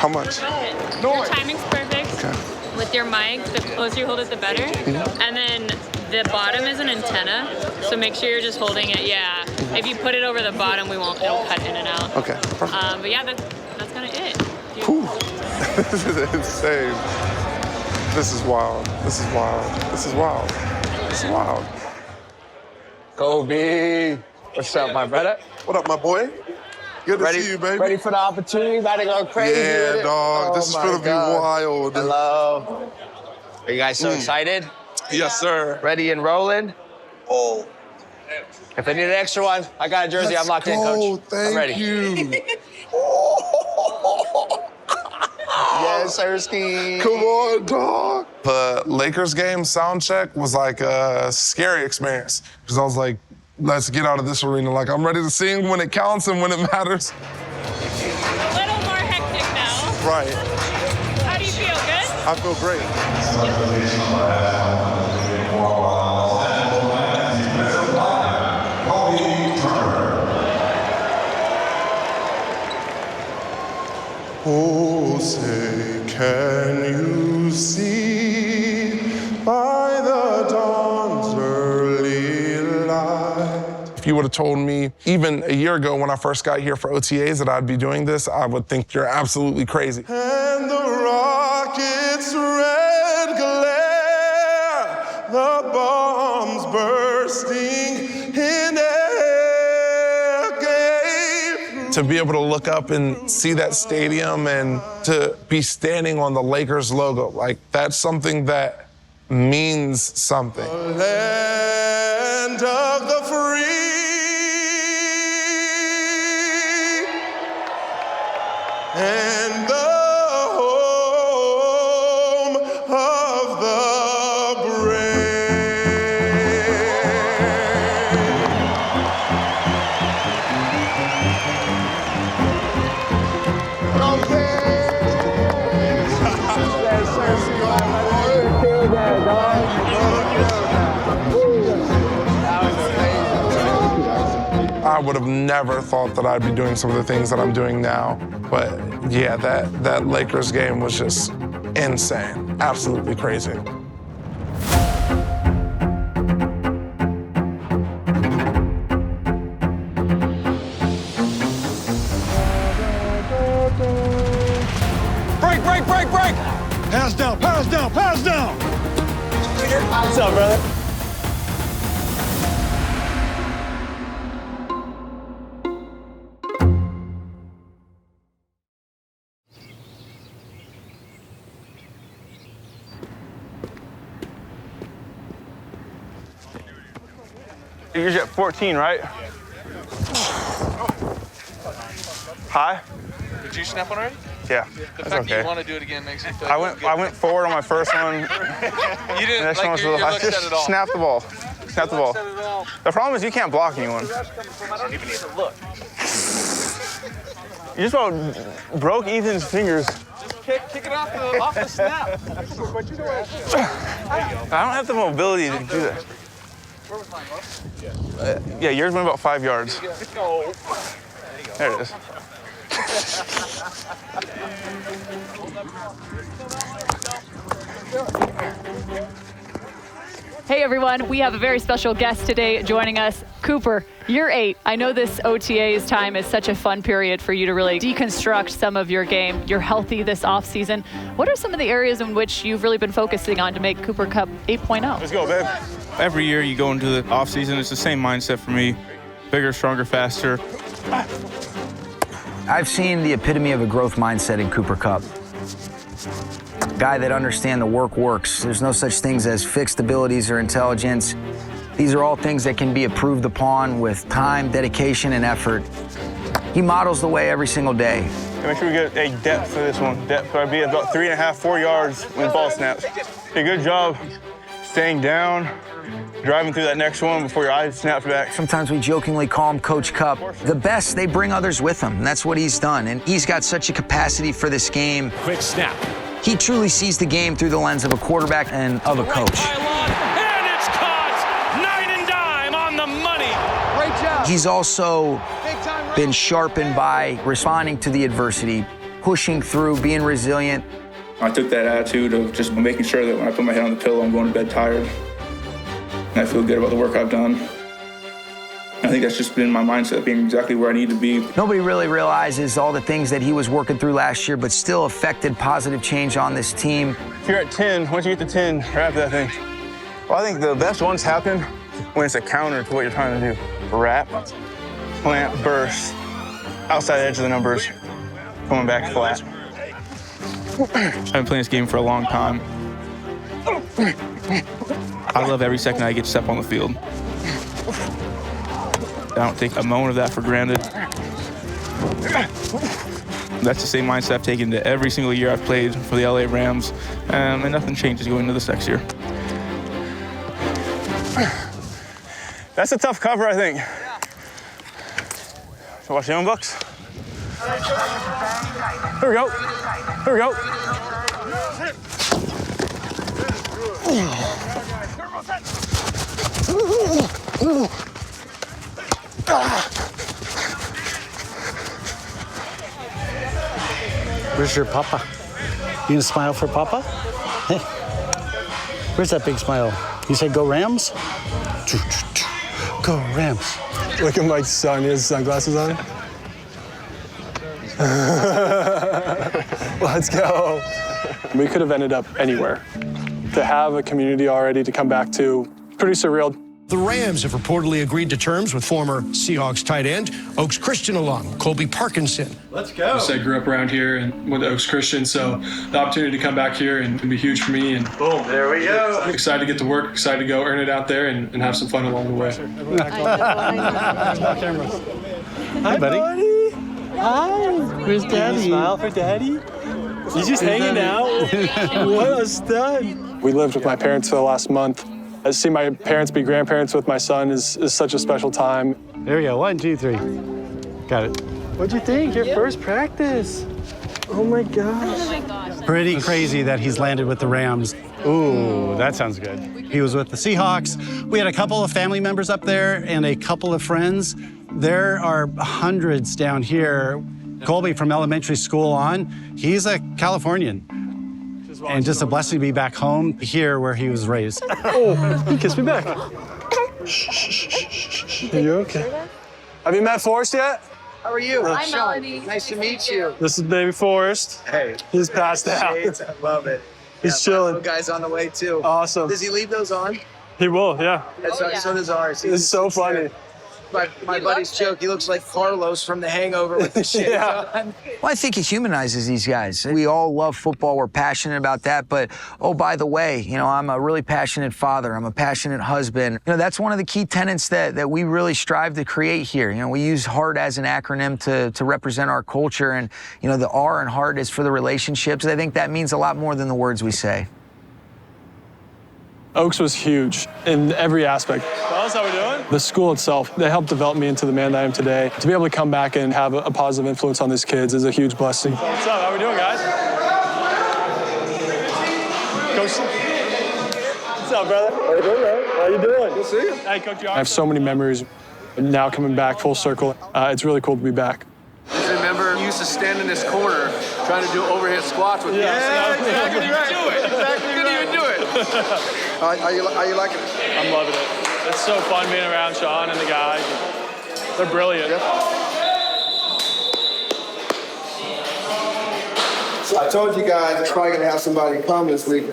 How much? Your timing's perfect. Okay. With your mic, the closer you hold it, the better. And then the bottom is an antenna, so make sure you're just holding it. Yeah. If you put it over the bottom, it'll cut in and out. Okay. Perfect. But yeah, that's kind of it. Whew. This is insane. This is wild. This is wild. This is wild. This is wild. Kobie, what's up, my brother? What up, my boy? Good to see you, baby. Ready for the opportunity? About to go crazy with Yeah, it? dog. Oh, This is my gonna be God. wild. Hello. Are you guys so excited? Yes, sir. Ready and rolling? Oh. If I need an extra one, I got a jersey. I'm locked in, coach. Thank I'm ready. you. Yes, Sirski. Come on, dog. The Lakers game sound check was like a scary experience because I was like, let's get out of this arena. Like, I'm ready to sing when it counts and when it matters. A little more hectic now. Right. How do you feel? Good? I feel great. Oh, say, can you see by the dawn's early light? If you would have told me even a year ago when I first got here for OTAs that I'd be doing this, I would think you're absolutely crazy. And the rocket's red glare, the bombs bursting in air. To be able to look up and see that stadium and to be standing on the Lakers logo, like that's something that means something. The land of the free and the home of the brave. I would have never thought that I'd be doing some of the things that I'm doing now. But yeah, that Lakers game was just insane. Absolutely crazy. Break, break, break, break! Pass down, pass down, pass down! What's up, brother? You're at 14, right? High? Did you snap one already? Yeah. The That's fact okay. that you want to do it again makes you feel I like went forward on my first one. you The didn't next like one was your really high. looks at Just it all. snap the ball. Snap the ball. The problem is you can't block anyone. I don't even need to look. You just about broke Ethan's fingers. Kick it off the snap. I don't have the mobility to do that. Where was mine, Mo? Yeah, yours went about 5 yards. Go. There it is. Hey everyone, we have a very special guest today joining us. Cooper, you're 8. I know this OTA's time is such a fun period for you to really deconstruct some of your game. You're healthy this offseason. What are some of the areas in which you've really been focusing on to make Cooper Kupp 8.0? Let's go, babe. Every year you go into the offseason, it's the same mindset for me. Bigger, stronger, faster. I've seen the epitome of a growth mindset in Cooper Kupp. Guy that understands the work works. There's no such things as fixed abilities or intelligence. These are all things that can be improved upon with time, dedication, and effort. He models the way every single day. Make sure we get a depth for this one. Depth would be about 3.5, 4 yards when the ball snaps. A good job staying down, driving through that next one before your eyes snap back. Sometimes we jokingly call him Coach Kupp. The best, they bring others with them, and that's what he's done. And he's got such a capacity for this game. Quick snap. He truly sees the game through the lens of a quarterback and of a coach. And it's caught! 9 and dime on the money. Great job. He's also been sharpened by responding to the adversity, pushing through, being resilient. I took that attitude of just making sure that when I put my head on the pillow, I'm going to bed tired. And I feel good about the work I've done. I think that's just been my mindset, being exactly where I need to be. Nobody really realizes all the things that he was working through last year, but still affected positive change on this team. If you're at 10, once you get to 10, wrap that thing. Well, I think the best ones happen when it's a counter to what you're trying to do. Wrap, plant, burst, outside edge of the numbers, coming back flat. I've been playing this game for a long time. I love every second I get to step on the field. I don't take a moment of that for granted. That's the same mindset I've taken to every single year I've played for the LA Rams, and nothing changes going into this next year. That's a tough cover, I think. So watch the Young Bucks. Here we go. Here we go. Where's your papa? You gonna smile for papa? Hey, where's that big smile? You said go Rams? Go Rams. Look at Mike's son. He has sunglasses on. Let's go. We could have ended up anywhere. To have a community already to come back to, pretty surreal. The Rams have reportedly agreed to terms with former Seahawks tight end, Oaks Christian alum, Colby Parkinson. Let's go. I grew up around here and went to Oaks Christian, so the opportunity to come back here and be huge for me. And boom, there we go. I'm excited to get to work, excited to go earn it out there and have some fun along the way. Hi, buddy. Hi. Where's Daddy? Smile for Daddy. He's just hanging out. What a stud. We lived with my parents for the last month. To see my parents be grandparents with my son is such a special time. There we go. 1, 2, 3. Got it. What'd you think? Your first practice. Oh my gosh. Pretty crazy that he's landed with the Rams. Ooh, that sounds good. He was with the Seahawks. We had a couple of family members up there and a couple of friends. There are hundreds down here. Colby from elementary school on, he's a Californian. And just a blessing to be back home here where he was raised. Oh, he kissed me back. Are you okay? Have you met Forrest yet? How are you? Hi, Melanie. Nice to meet you. This is baby Forrest. Hey. He's passed out. I love it. He's chilling. Guy's on the way too. Awesome. Does he leave those on? He will, yeah. So does ours. It's so funny. My buddy's joke, he looks like Carlos from The Hangover with the shit on. Well, I think it humanizes these guys. We all love football. We're passionate about that. But, oh, by the way, I'm a really passionate father. I'm a passionate husband. That's one of the key tenets that we really strive to create here. We use HEART as an acronym to represent our culture. And, the R in HEART is for the relationships. I think that means a lot more than the words we say. Oaks was huge in every aspect. Fellas, how we doing? The school itself, they helped develop me into the man that I am today. To be able to come back and have a positive influence on these kids is a huge blessing. What's up? How we doing, guys? Coach. What's up, brother? How you doing, man? How you doing? Good to see you. Hey, Coach. I have so many memories now coming back full circle. It's really cool to be back. Just remember, you used to stand in this corner trying to do overhead squats with me. Yeah, exactly. Couldn't even do it. Couldn't even do it. Are you liking it? I'm loving it. It's so fun being around Sean and the guys. They're brilliant. Yep. So I told you guys I'm probably going to have somebody come this week.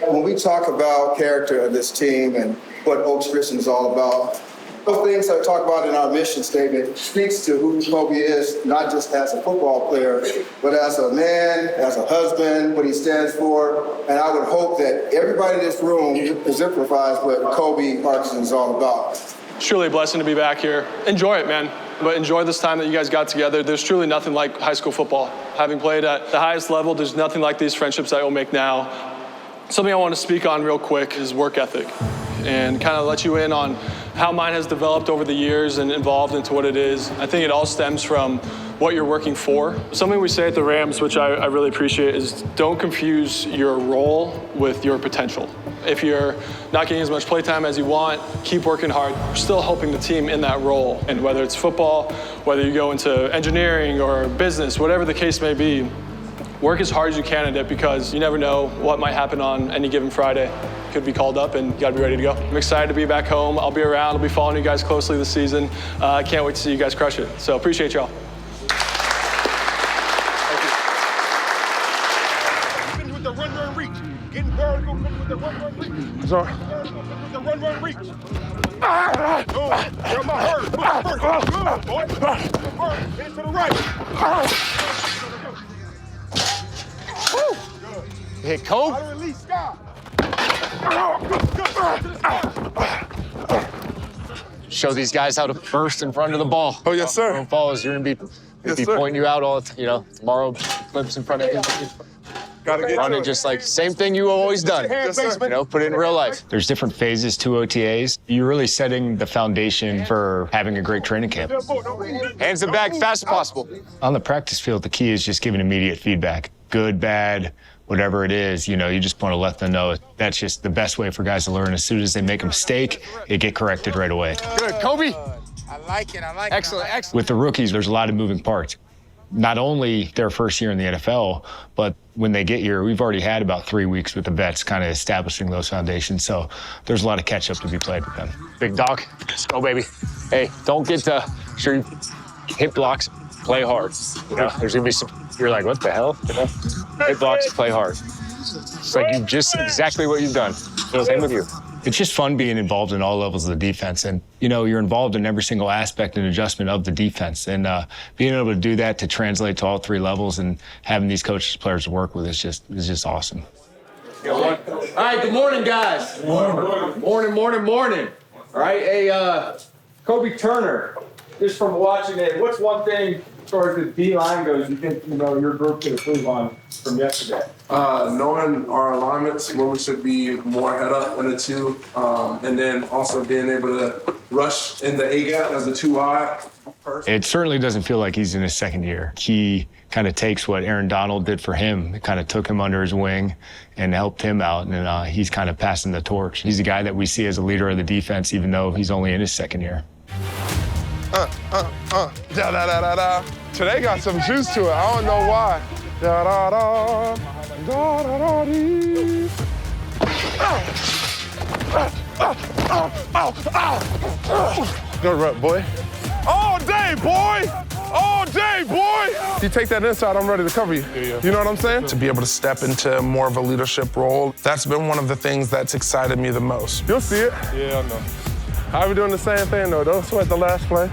When we talk about character of this team and what Oaks Christian is all about, those things I talk about in our mission statement speaks to who Kobie is, not just as a football player, but as a man, as a husband, what he stands for. And I would hope that everybody in this room exemplifies what Colby Parkinson is all about. It's truly a blessing to be back here. Enjoy it, man. But enjoy this time that you guys got together. There's truly nothing like high school football. Having played at the highest level, there's nothing like these friendships that you'll make now. Something I want to speak on real quick is work ethic and kind of let you in on how mine has developed over the years and evolved into what it is. I think it all stems from what you're working for. Something we say at the Rams, which I really appreciate, is don't confuse your role with your potential. If you're not getting as much playtime as you want, keep working hard. We're still helping the team in that role. And whether it's football, whether you go into engineering or business, whatever the case may be, work as hard as you can at it because you never know what might happen on any given Friday. Could be called up and you gotta be ready to go. I'm excited to be back home. I'll be around, I'll be following you guys closely this season. I can't wait to see you guys crush it. So appreciate y'all. With the run, reach. Getting vertical with the run, reach. Sorry. With the run, reach. Oh, you're my hurt. Good, boy. Hit to the right. Hit Kobe. Release, Scott. Show these guys how to burst in front of the ball. Oh, yes, sir. Balls, you're gonna be pointing you out all, tomorrow, clips in front of you. Gotta get Running just like same thing you always done. Yes, sir. Put it in real life. There's different phases to OTAs. You're really setting the foundation for having a great training camp. Hands it back fast as possible. On the practice field, the key is just giving immediate feedback. Good, bad, whatever it is, you just want to let them know. That's just the best way for guys to learn. As soon as they make a mistake, they get corrected right away. Good, Kobie. I like it. Excellent, excellent. With the rookies, there's a lot of moving parts. Not only their first year in the NFL, but when they get here, we've already had about 3 weeks with the vets kind of establishing those foundations. So there's a lot of catch up to be played with them. Big dog, let's go, baby. Hey, don't get to sure you hit blocks, play hard. There's gonna be some, you're like, what the hell? Hit blocks, play hard. It's like just exactly what you've done. Same with you. It's just fun being involved in all levels of the defense. And, you're involved in every single aspect and adjustment of the defense. And being able to do that, to translate to all 3 levels and having these coaches, players to work with is just awesome. All right, good morning, guys. Morning. All right, hey, Kobie Turner, just from watching it, what's one thing as far as the D-line goes you think, your group could improve on from yesterday? Knowing our alignments, where we should be more head up in the 2, and then also being able to rush in the A-gap as a 2-wide person. It certainly doesn't feel like he's in his second year. He kind of takes what Aaron Donald did for him, kind of took him under his wing and helped him out, and he's kind of passing the torch. He's a guy that we see as a leader of the defense, even though he's only in his second year. Da-da-da-da-da. Today got some juice to it. I don't know why. Da-da-da. Da-da-da-dee. Good rep, boy. All day, boy! All day, boy! If you take that inside, I'm ready to cover you. You know what I'm saying? To be able to step into more of a leadership role, that's been one of the things that's excited me the most. You'll see it. Yeah, I know. I'll be doing the same thing, though. Don't sweat the last play.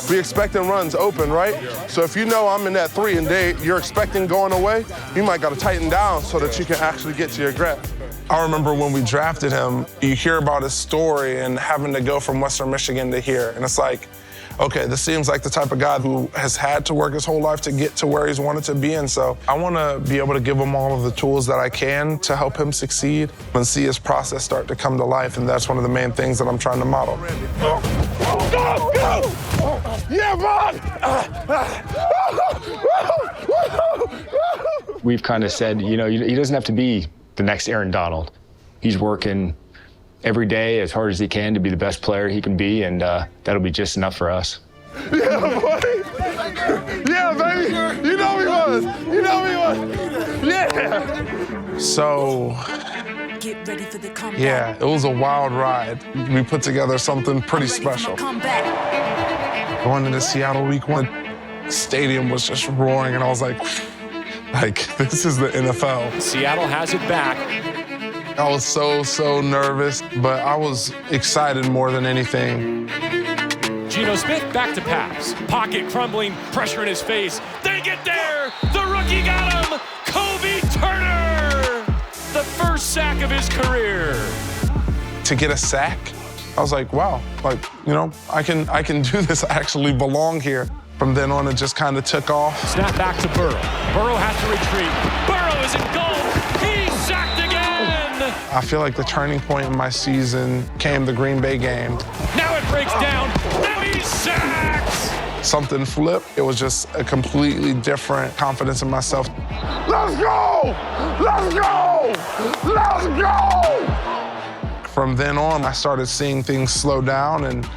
We expecting runs open, right? Yeah. So if you know I'm in that 3 and you're expecting going away, you might got to tighten down so that you can actually get to your grab. I remember when we drafted him, you hear about his story and having to go from Western Michigan to here. And it's like, okay, this seems like the type of guy who has had to work his whole life to get to where he's wanted to be. And so I want to be able to give him all of the tools that I can to help him succeed and see his process start to come to life. And that's one of the main things that I'm trying to model. Go! Yeah, bud! We've kind of said, he doesn't have to be the next Aaron Donald. He's working every day as hard as he can to be the best player he can be, and that'll be just enough for us. Yeah, boy. Yeah, baby. You know he was. Yeah. So, yeah, it was a wild ride. We put together something pretty special. Going into Seattle week 1, stadium was just roaring, and I was like, this is the NFL. Seattle has it back. I was so nervous, but I was excited more than anything. Geno Smith back to pass. Pocket crumbling, pressure in his face. They get there. The rookie got him. Kobie Turner, the first sack of his career. To get a sack, I was like, wow, I can do this. I actually belong here. From then on, it just kind of took off. Snap back to Burrow. Burrow has to retreat. Burrow is in goal. He's sacked again. I feel like the turning point in my season came the Green Bay game. Now it breaks down. Now he's sacked. Something flipped. It was just a completely different confidence in myself. Let's go! Let's go! Let's go! From then on, I started seeing things slow down, and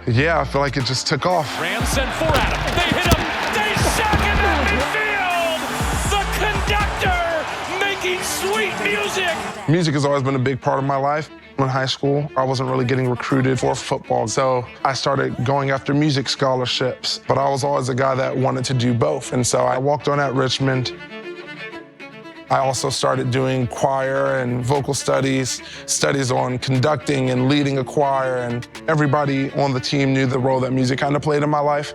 yeah, I feel like it just took off. Rams send 4 at him. They hit him. They sack him at midfield. The conductor making sweet music. Music has always been a big part of my life. In high school, I wasn't really getting recruited for football, so I started going after music scholarships. But I was always a guy that wanted to do both, and so I walked on at Richmond. I also started doing choir and vocal studies on conducting and leading a choir, and everybody on the team knew the role that music kind of played in my life.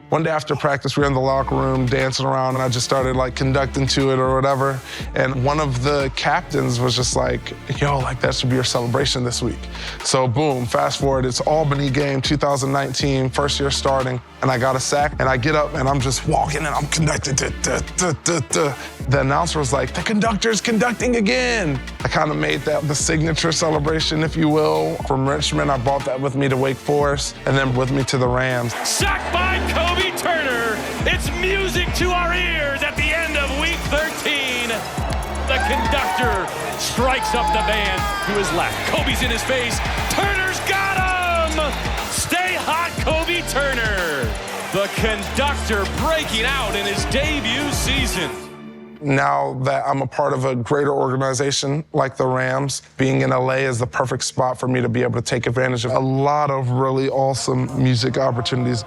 One day after practice, we were in the locker room dancing around, and I just started like conducting to it or whatever. And one of the captains was just like, yo, like that should be your celebration this week. So boom, fast forward, it's Albany game, 2019, first year starting, and I got a sack, and I get up and I'm just walking and I'm conducting. The announcer was like, the conductor's conducting again. I kind of made that the signature celebration, if you will. From Richmond, I brought that with me to Wake Forest and then with me to the Rams. Sacked by Kobie Turner. It's music to our ears at the end of week 13. The conductor strikes up the band to his left. Kobie's in his face. Turner's got him! Stay hot, Kobie Turner. The conductor breaking out in his debut season. Now that I'm a part of a greater organization like the Rams, being in LA is the perfect spot for me to be able to take advantage of a lot of really awesome music opportunities.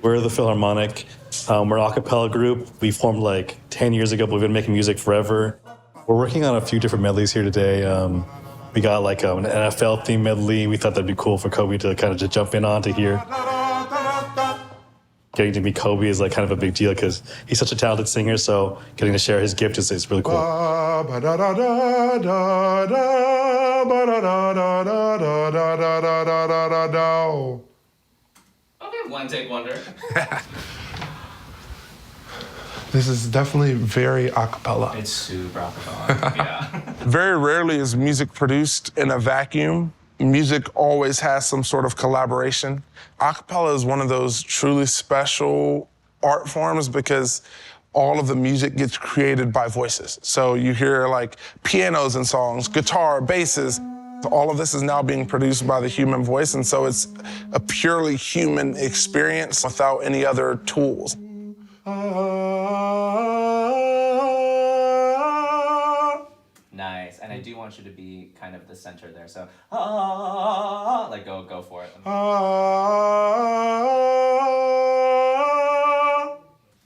We're the Philharmonic. We're an a cappella group. We formed like 10 years ago, but we've been making music forever. We're working on a few different medleys here today. We got like an NFL theme medley. We thought that'd be cool for Kobie to kind of just jump in on to hear. Getting to meet Kobie is like kind of a big deal because he's such a talented singer, so getting to share his gift is really cool. Okay, one take wonder. This is definitely very a cappella. It's super a cappella, yeah. Very rarely is music produced in a vacuum. Music always has some sort of collaboration. A cappella is one of those truly special art forms because all of the music gets created by voices. So you hear like pianos in songs, guitar, basses. All of this is now being produced by the human voice, and so it's a purely human experience without any other tools. Nice, and I do want you to be kind of the center there, so like go for it.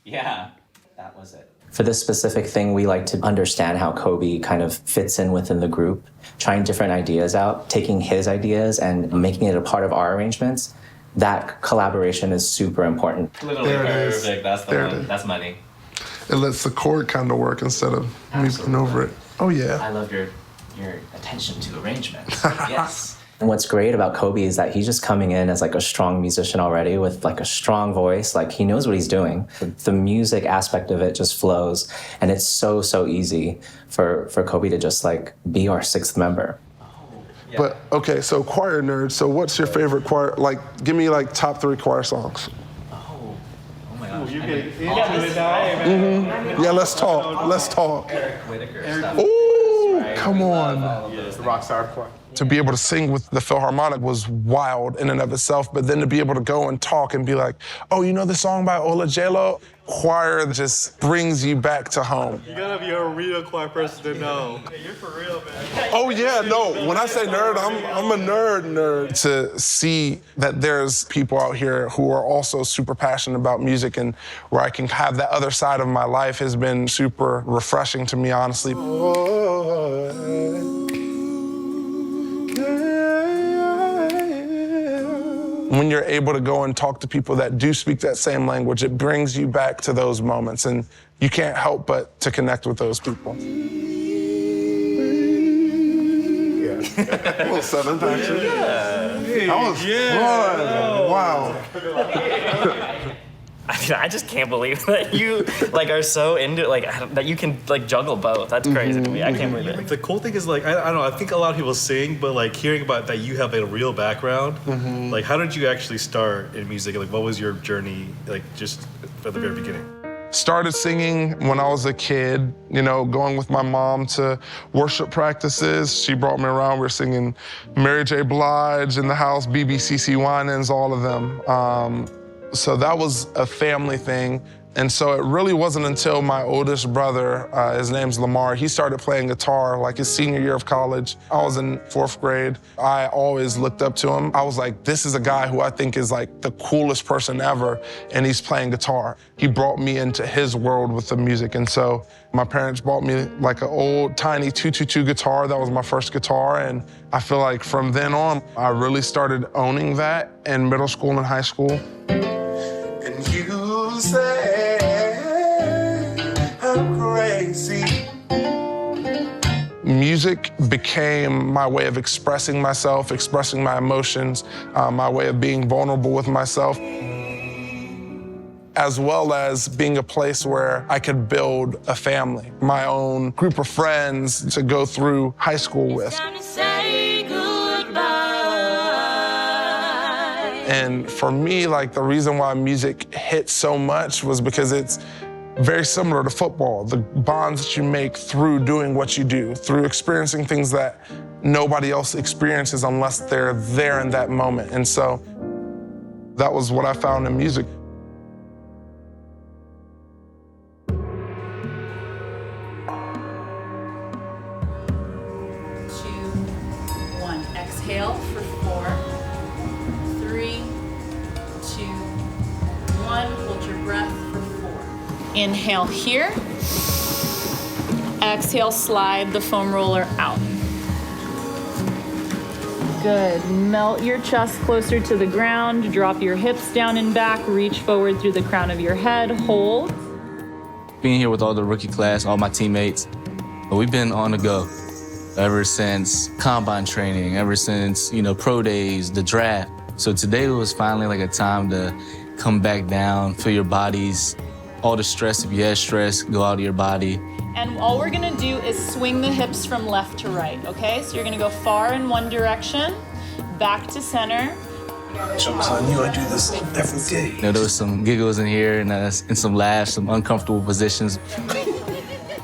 Yeah, that was it. For this specific thing, we like to understand how Kobie kind of fits in within the group, trying different ideas out, taking his ideas and making it a part of our arrangements. That collaboration is super important. Literally perfect. That's the one. That's money. It lets the chord kind of work instead of moving over it. Oh yeah. I love your attention to arrangement. Yes. And what's great about Kobie is that he's just coming in as like a strong musician already with like a strong voice. Like he knows what he's doing. The music aspect of it just flows, and it's so easy for Kobie to just like be our sixth member. Yeah. But okay, so choir nerd. So what's your favorite choir? Like, give me like top 3 choir songs. Oh my gosh. Yeah, let's talk. Let's talk. Eric Whitaker stuff. Ooh, come on. The rock star choir. To be able to sing with the Philharmonic was wild in and of itself, but then to be able to go and talk and be like, oh, you know the song by Ola J-Lo? Choir just brings you back to home. You gotta be a real choir person to know. Hey, you're for real, man. Oh yeah, no, when I say nerd, I'm a nerd. To see that there's people out here who are also super passionate about music and where I can have that other side of my life has been super refreshing to me, honestly. When you're able to go and talk to people that do speak that same language, it brings you back to those moments, and you can't help but to connect with those people. Yeah. Well, 7th, actually. Yeah. That was fun. Wow. I mean, I just can't believe that you like are so into like that you can like juggle both. That's crazy to me. I can't believe it. The cool thing is like I don't know. I think a lot of people sing, but like hearing about that you have a real background. Like, how did you actually start in music? Like, what was your journey like just from the very beginning? Started singing when I was a kid, you know, going with my mom to worship practices. She brought me around. We were singing Mary J. Blige in the house, BBCC Winans, all of them. So that was a family thing. And so it really wasn't until my oldest brother, his name's Lamar, he started playing guitar like his senior year of college. I was in 4th grade. I always looked up to him. I was like, this is a guy who I think is like the coolest person ever, and he's playing guitar. He brought me into his world with the music. And so my parents bought me like an old tiny 222 guitar. That was my first guitar. And I feel like from then on, I really started owning that in middle school and high school. And you say I'm crazy. Music became my way of expressing myself, expressing my emotions, my way of being vulnerable with myself, as well as being a place where I could build a family, my own group of friends to go through high school with. And for me, like, the reason why music hit so much was because it's very similar to football. The bonds that you make through doing what you do, through experiencing things that nobody else experiences unless they're there in that moment. And so that was what I found in music. Exhale for 4, 3, 2, 1. Hold your breath for 4. Inhale here. Exhale, slide the foam roller out. Good. Melt your chest closer to the ground. Drop your hips down and back. Reach forward through the crown of your head. Hold. Being here with all the rookie class, all my teammates, we've been on the go ever since combine training, ever since, pro days, the draft. So today was finally like a time to come back down, feel your bodies, all the stress, if you had stress, go out of your body. And all we're gonna do is swing the hips from left to right, okay? So you're gonna go far in one direction, back to center. Son, you I do this every day. There was some giggles in here and some laughs, some uncomfortable positions.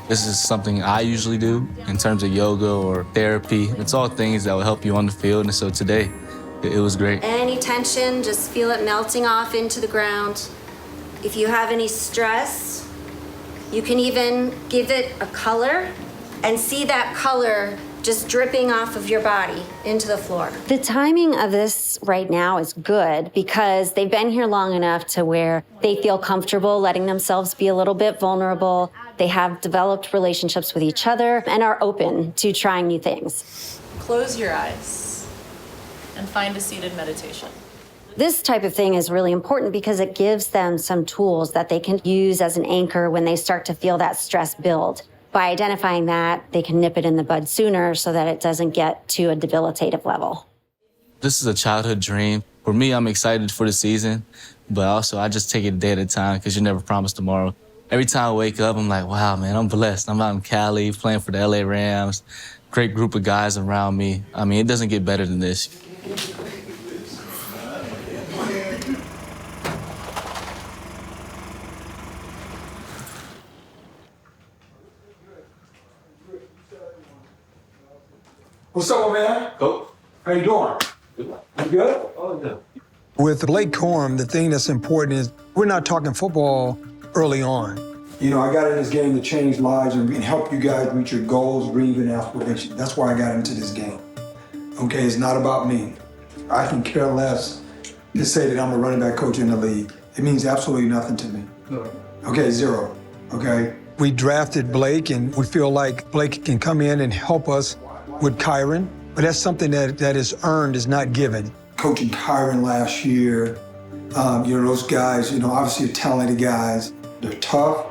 This is something I usually do in terms of yoga or therapy. It's all things that will help you on the field. And so today, it was great. Any tension, just feel it melting off into the ground. If you have any stress, you can even give it a color and see that color just dripping off of your body into the floor. The timing of this right now is good because they've been here long enough to where they feel comfortable letting themselves be a little bit vulnerable. They have developed relationships with each other and are open to trying new things. Close your eyes and find a seated meditation. This type of thing is really important because it gives them some tools that they can use as an anchor when they start to feel that stress build. By identifying that, they can nip it in the bud sooner so that it doesn't get to a debilitative level. This is a childhood dream. For me, I'm excited for the season, but also I just take it a day at a time because you never promise tomorrow. Every time I wake up, I'm like, wow, man, I'm blessed. I'm out in Cali playing for the LA Rams. Great group of guys around me. I mean, it doesn't get better than this. What's up, man? Go. How you doing? You good? Oh, yeah. With Blake Corum, the thing that's important is we're not talking football early on. You know, I got in this game to change lives and help you guys reach your goals, dreams, and aspirations. That's why I got into this game. Okay, it's not about me. I can care less to say that I'm a running back coach in the league. It means absolutely nothing to me. Okay, zero. Okay? We drafted Blake, and we feel like Blake can come in and help us with Kyren, but that's something that is earned, is not given. Coaching Kyren last year, those guys, obviously are talented guys. They're tough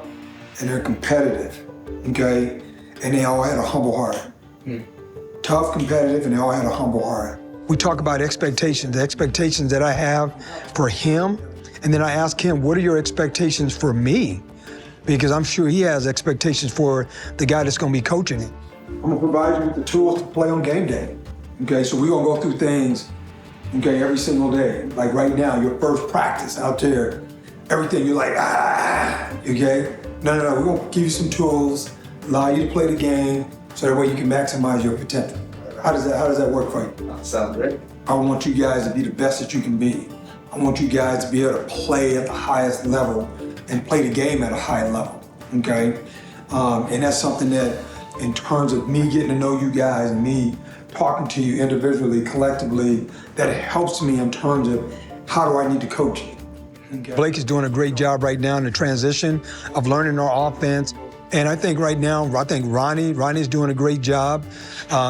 and they're competitive, okay? And they all had a humble heart. tough, competitive, and they all had a humble heart. We talk about expectations, the expectations that I have for him, and then I ask him, what are your expectations for me? Because I'm sure he has expectations for the guy that's gonna be coaching him. I'm gonna provide you with the tools to play on game day. Okay, so we're gonna go through things, okay, every single day. Like right now, your first practice out there, everything you're like, okay? No, we're gonna give you some tools, allow you to play the game, so that way you can maximize your potential. How does that work for you? Sounds great. I want you guys to be the best that you can be. I want you guys to be able to play at the highest level and play the game at a high level, okay? And that's something that, in terms of me getting to know you guys and me talking to you individually, collectively, that helps me in terms of how do I need to coach you. Okay. Blake is doing a great job right now in the transition of learning our offense. And I think right now, Ronnie's doing a great job.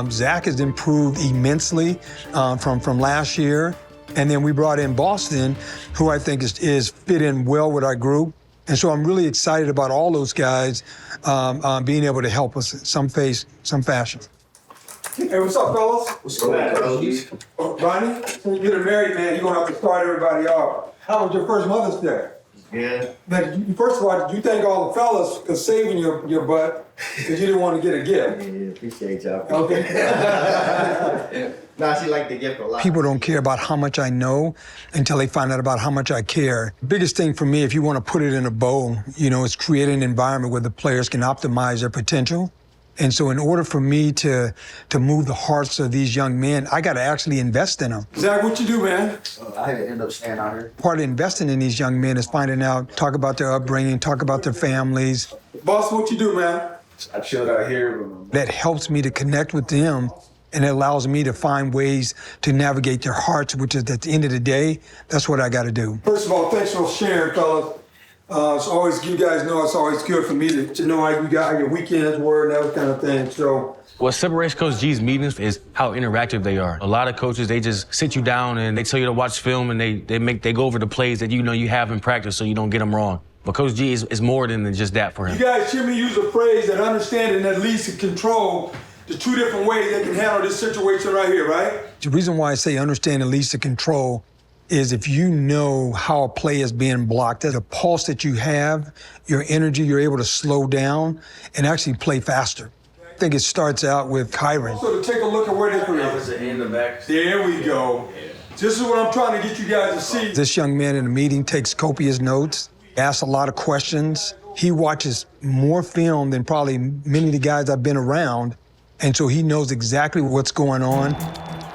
Zach has improved immensely from last year. And then we brought in Boston, who I think is fit in well with our group. And so I'm really excited about all those guys being able to help us in some fashion. Hey, what's up, fellas? What's going on, Coach? Ronnie, you're the married man. You're going to have to start everybody off. How was your first Mother's Day? Yeah. Now, first of all, did you thank all the fellas for saving your butt because you didn't want to get a gift? Yeah, appreciate y'all. Okay. Nah, she liked the gift a lot. People don't care about how much I know until they find out about how much I care. Biggest thing for me, if you want to put it in a bow, is create an environment where the players can optimize their potential. And so in order for me to move the hearts of these young men, I got to actually invest in them. Zach, what you do, man? I had to end up staying out here. Part of investing in these young men is finding out, talk about their upbringing, talk about their families. Boss, what you do, man? I chilled out here. That helps me to connect with them, and it allows me to find ways to navigate their hearts, which is at the end of the day, that's what I got to do. First of all, thanks for sharing, fellas. It's always, you guys know, it's always good for me to know how you got your weekends were and that kind of thing. So what separates Coach G's meetings is how interactive they are. A lot of coaches, they just sit you down and they tell you to watch film and they go over the plays that you have in practice so you don't get them wrong. But Coach G is more than just that for him. You guys hear me use a phrase that understanding that leads to control. The two different ways they can handle this situation right here, right? The reason why I say understanding leads to control is if you know how a play is being blocked, the pulse that you have, your energy, you're able to slow down and actually play faster. I think it starts out with Kyren. So to take a look at where this is. In the back. There we go. This is what I'm trying to get you guys to see. This young man in the meeting takes copious notes, asks a lot of questions. He watches more film than probably many of the guys I've been around, and so he knows exactly what's going on.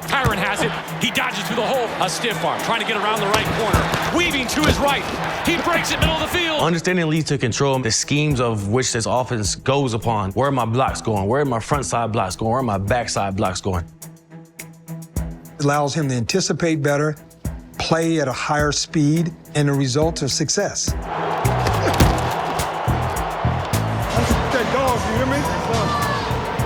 Kyren has it. He dodges through the hole. A stiff arm, trying to get around the right corner. Weaving to his right. He breaks it middle of the field. Understanding leads to control the schemes of which this offense goes upon. Where are my blocks going? Where are my front side blocks going? Where are my back side blocks going? It allows him to anticipate better, play at a higher speed, and the result of success. That dog, you hear me?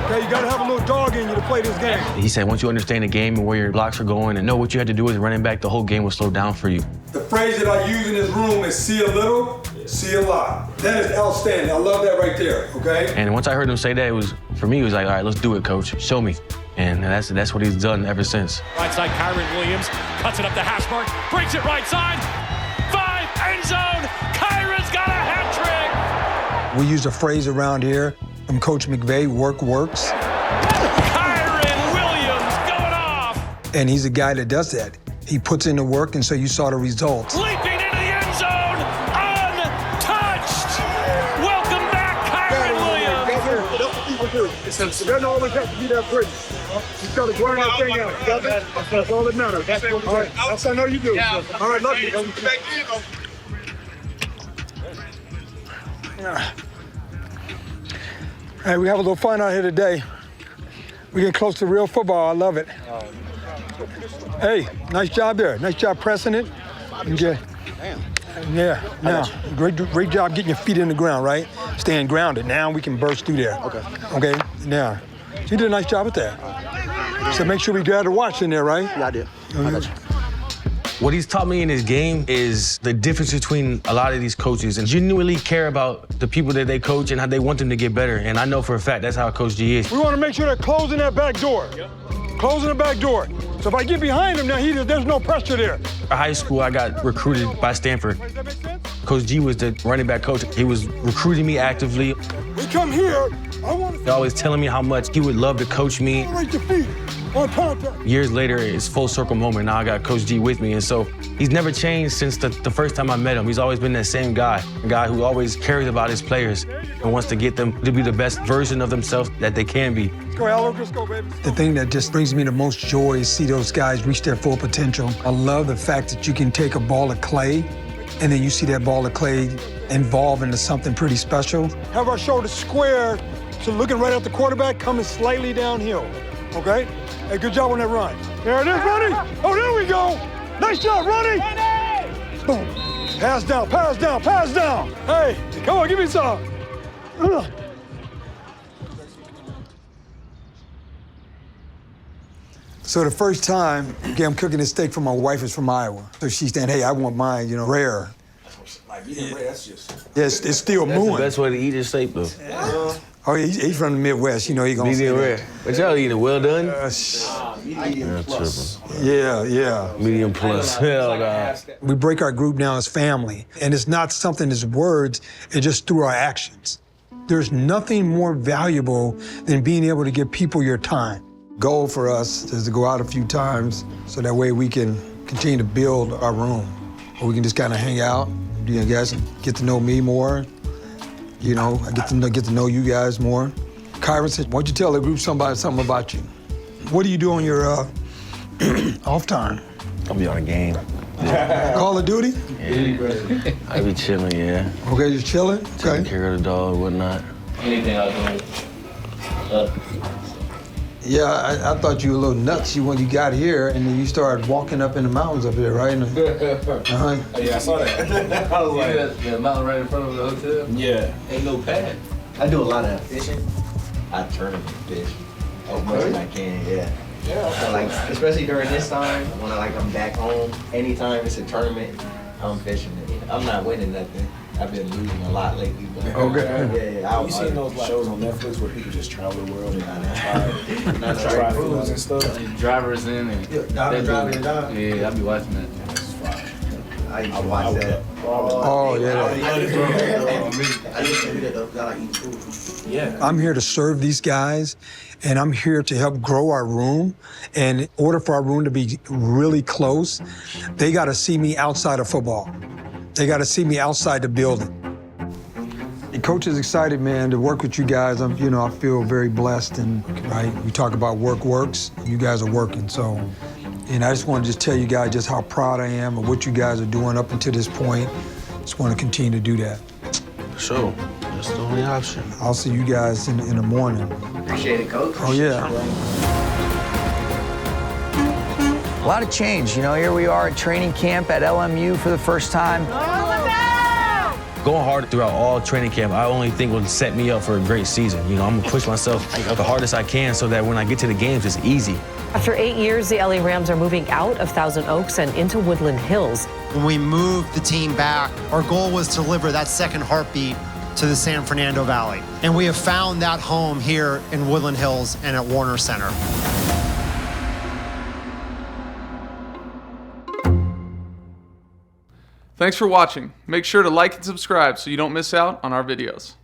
Okay, you gotta have a little dog in you to play this game. He said once you understand the game and where your blocks are going and know what you had to do as a running back, the whole game will slow down for you. The phrase that I use in this room is see a little, see a lot. That is outstanding. I love that right there, okay? And once I heard him say that, for me, it was like, all right, let's do it, coach. Show me. And that's what he's done ever since. Right side, Kyren Williams cuts it up the hash mark, breaks it right side. 5, end zone. Kyren's got a hat trick. We use a phrase around here from Coach McVay, work works. Kyren Williams going off. And he's a guy that does that. He puts in the work, and so you saw the results. Leaping into the end zone, untouched. Welcome back, Kyren Williams. It doesn't always have to be that pretty. You got to grind that thing out. That's all that matters. All right, that's I know you do. All right, love you. Hey, we have a little fun out here today. We get close to real football. I love it. Hey, nice job there. Nice job pressing it. Yeah. Now, great job getting your feet in the ground, right? Staying grounded. Now we can burst through there. Okay. Now, you did a nice job with that. So make sure we got to watch in there, right? Yeah, I did. What he's taught me in his game is the difference between a lot of these coaches and genuinely care about the people that they coach and how they want them to get better. And I know for a fact that's how Coach G is. We want to make sure they're closing that back door. Yep. Closing the back door. So if I get behind him now, there's no pressure there. In high school, I got recruited by Stanford. Coach G was the running back coach. He was recruiting me actively. We come here, I want He always telling me how much he would love to coach me. Separate your feet on contact. Years later, it's full circle moment. Now I got Coach G with me. And so he's never changed since the first time I met him. He's always been that same guy, a guy who always cares about his players and wants to get them to be the best version of themselves that they can be. Let's go, Allo, let's go, baby. The thing that just brings me the most joy is see those guys reach their full potential. I love the fact that you can take a ball of clay and then you see that ball of clay evolve into something pretty special. Have our shoulders square, so looking right at the quarterback, coming slightly downhill, okay? Hey, good job on that run. There it is, Ronnie. Oh, there we go. Nice job, Ronnie. Boom. Pass down, pass down, pass down. Hey, come on, give me some. Ugh. So the first time, okay, I'm cooking this steak for my wife is from Iowa. So she's saying, hey, I want mine, rare. Like medium rare, that's just. Yeah, it's still That's mooing. the best way to eat a steak, though. Oh, he's from the Midwest, he gonna Medium say rare. that. But y'all eat it well done? Medium plus. Yeah. Medium plus. Hell nah. We break our group down as family, and it's not something that's words, it's just through our actions. There's nothing more valuable than being able to give people your time. Goal for us is to go out a few times so that way we can continue to build our room. Or we can just kind of hang out, guys, get to know me more. I get to know you guys more. Kyren said, why don't you tell the group something about you? What do you do on your off time? I'll be on a game. Call of Duty? Yeah. I be chilling, yeah. Okay, you're chilling? Taking care of the dog, whatnot. Anything I'll do. Yeah, I thought you were a little nuts when you got here, and then you started walking up in the mountains up here, right? Yeah, I saw that. I was like, the mountain right in front of the hotel? yeah. Ain't no pad. I do a lot of fishing. I tournament fish as much as I can, yeah. So like, especially during this time, when I'm back home, anytime it's a tournament, I'm fishing it. I'm not winning nothing. I've been losing a lot lately, but yeah. You seen those shows on Netflix where people just travel the world and try foods and stuff? Drivers in and driving it down. Yeah, I be watching that. I used to watch that. Oh, yeah. I used to do that though, 'cause I like eating food. Yeah. I'm here to serve these guys, and I'm here to help grow our room. And in order for our room to be really close, they got to see me outside of football. They got to see me outside the building. The coach is excited, man, to work with you guys. I feel very blessed, and right, we talk about work works. You guys are working, so. And I just want to just tell you guys just how proud I am of what you guys are doing up until this point. Just want to continue to do that. Sure. That's the only option. I'll see you guys in the morning. Appreciate it, Coach. Oh, yeah. A lot of change. Here we are at training camp at LMU for the first time. Going hard throughout all training camp, I only think will set me up for a great season. I'm gonna push myself the hardest I can so that when I get to the games, it's easy. After 8 years, the LA Rams are moving out of Thousand Oaks and into Woodland Hills. When we moved the team back, our goal was to deliver that second heartbeat to the San Fernando Valley. And we have found that home here in Woodland Hills and at Warner Center. Thanks for watching. Make sure to like and subscribe so you don't miss out on our videos.